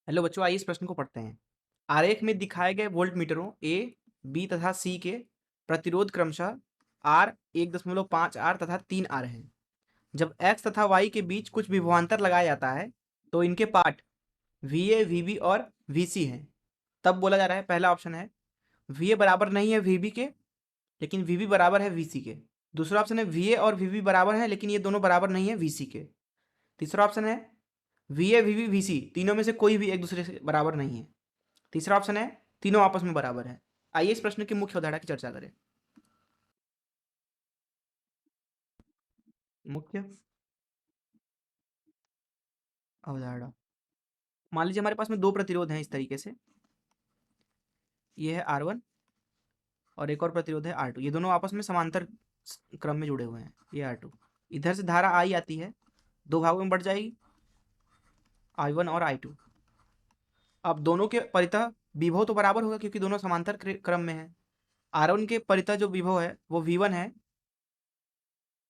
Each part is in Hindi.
हेलो बच्चों, आइए इस प्रश्न को पढ़ते हैं। आरेख में दिखाए गए वोल्ट मीटरों ए, बी तथा सी के प्रतिरोध क्रमशः आर 1.5 आर तथा 3 आर हैं। जब एक्स तथा वाई के बीच कुछ विभवांतर लगाया जाता है तो इनके part V A, V B और वी सी हैं। तब बोला जा रहा है, पहला ऑप्शन है वी ए बराबर नहीं है वी बी के, लेकिन वी बी बराबर है वी सी के। दूसरा ऑप्शन है वी ए और वी बी बराबर है, लेकिन ये दोनों बराबर नहीं है वी सी के। तीसरा ऑप्शन है V A, V B, V C तीनों में से कोई भी एक दूसरे से बराबर नहीं है। तीसरा ऑप्शन है तीनों आपस में बराबर है। आइए इस प्रश्न की मुख्य अवधारणा की चर्चा करें। मुख्य अवधारणा, मान लीजिए हमारे पास में दो प्रतिरोध हैं इस तरीके से। ये है R1 और एक और प्रतिरोध है R2। ये दोनों आपस में समांतर क्रम में जुड़े हुए हैं। ये R2, इधर से धारा I आती है, दो भागों में बढ़ जाएगी, I1 और I2। अब दोनों के परितः विभव तो बराबर होगा क्योंकि दोनों समांतर क्रम में है। R1 के परितः जो विभव है वो V1 है,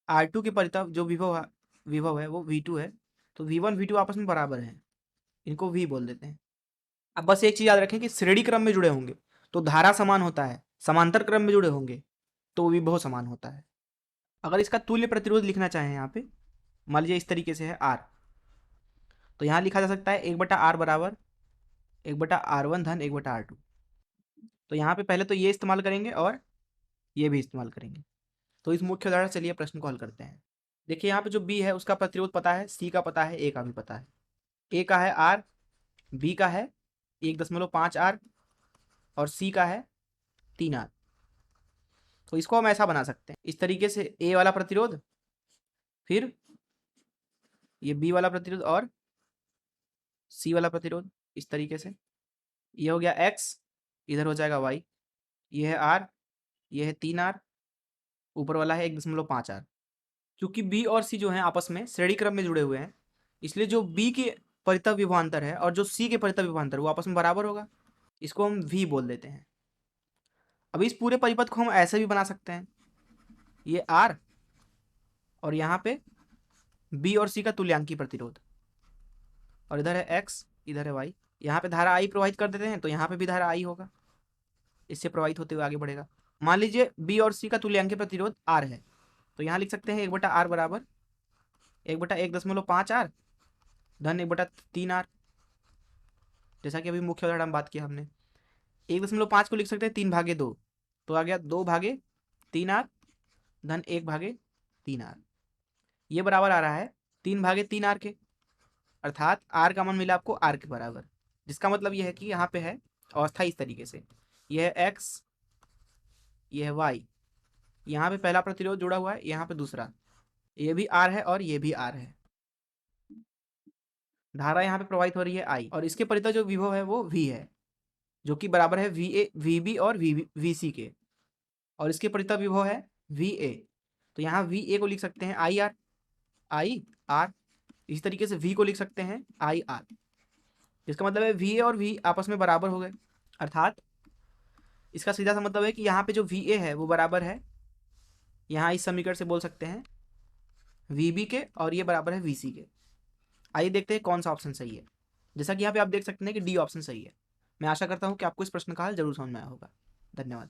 R2 के परितः जो विभव है वो V2 है। तो V1 V2 आपस में बराबर है, इनको V बोल देते हैं। अब बस एक चीज याद रखें कि श्रेणी क्रम में जुड़े होंगे तो धारा समान होता है, समांतर क्रम में जुड़े होंगे तो विभव समान होता है। अगर इसका तुल्य प्रतिरोध लिखना चाहें यहाँ पे, मान लीजिए इस तरीके से है R, तो यहाँ लिखा जा सकता है 1/R बराबर 1/R1 धन 1/R2। तो यहाँ पे पहले तो ये इस्तेमाल करेंगे और ये भी इस्तेमाल करेंगे। तो इस मुख्य उदाहरण चलिए प्रश्न को हल करते हैं। देखिए यहाँ पे जो B है उसका प्रतिरोध पता है, C का पता है, A का भी पता है। A का है R, B का है 1.5 R और C का है 3 R। तो इसको हम ऐसा बना सकते हैं इस तरीके से, A वाला प्रतिरोध, फिर ये B वाला प्रतिरोध और C वाला प्रतिरोध, इस तरीके से। ये हो गया X, इधर हो जाएगा Y। ये है R, ये है 3 R, ऊपर वाला है 1.5 R। क्योंकि B और C जो है आपस में श्रेणी क्रम में जुड़े हुए हैं, इसलिए जो B के परितः विभवांतर है और जो C के परितः विभवांतर वो आपस में बराबर होगा। इसको हम V बोल देते हैं। अब इस पूरे परिपथ को हम ऐसे भी बना सकते हैं, ये R और यहाँ पे B और C का तुल्यांकी प्रतिरोध, और इधर है X, इधर है Y। यहाँ पे धारा I प्रवाहित कर देते हैं तो यहाँ पे भी धारा I होगा, इससे प्रवाहित होते हुए आगे बढ़ेगा। मान लीजिए B और C का तुल्यांकी प्रतिरोध R है, तो यहाँ लिख सकते हैं 1/R बराबर 1/1.5 R धन 1/3 R। जैसा कि अभी मुख्य उदाहरण में बात किया हमने, 1.5 को लिख सकते हैं 3/2, तो आ गया 2/3R धन 1/3R। ये बराबर आ रहा है 3/3R के, अर्थात R का मान मिला आपको R के बराबर। जिसका मतलब यह है कि यहाँ पे है अवस्था इस तरीके से, यह है X, यह है Y, यहाँ पे पहला प्रतिरोध जुड़ा हुआ है, यहाँ पे दूसरा, ये भी R है और ये भी R है। धारा यहाँ पे प्रवाहित हो रही है I, और इसके परितः जो विभव है वो V है, जो कि बराबर है VA, VB और VC के, और इसके परितः विभव है VA। तो यहाँ VA को लिख सकते हैं IR, इसी तरीके से V को लिख सकते हैं IR। इसका मतलब है VA और V आपस में बराबर हो गए, अर्थात इसका सीधा सा मतलब है कि यहाँ पे जो VA है वो बराबर है, यहाँ इस समीकरण से बोल सकते हैं VB के, और ये बराबर है VC के। आइए देखते हैं कौन सा ऑप्शन सही है। जैसा कि यहाँ पे आप देख सकते हैं कि डी ऑप्शन सही है। मैं आशा करता हूँ कि आपको इस प्रश्न का हल जरूर समझ में आया होगा। धन्यवाद।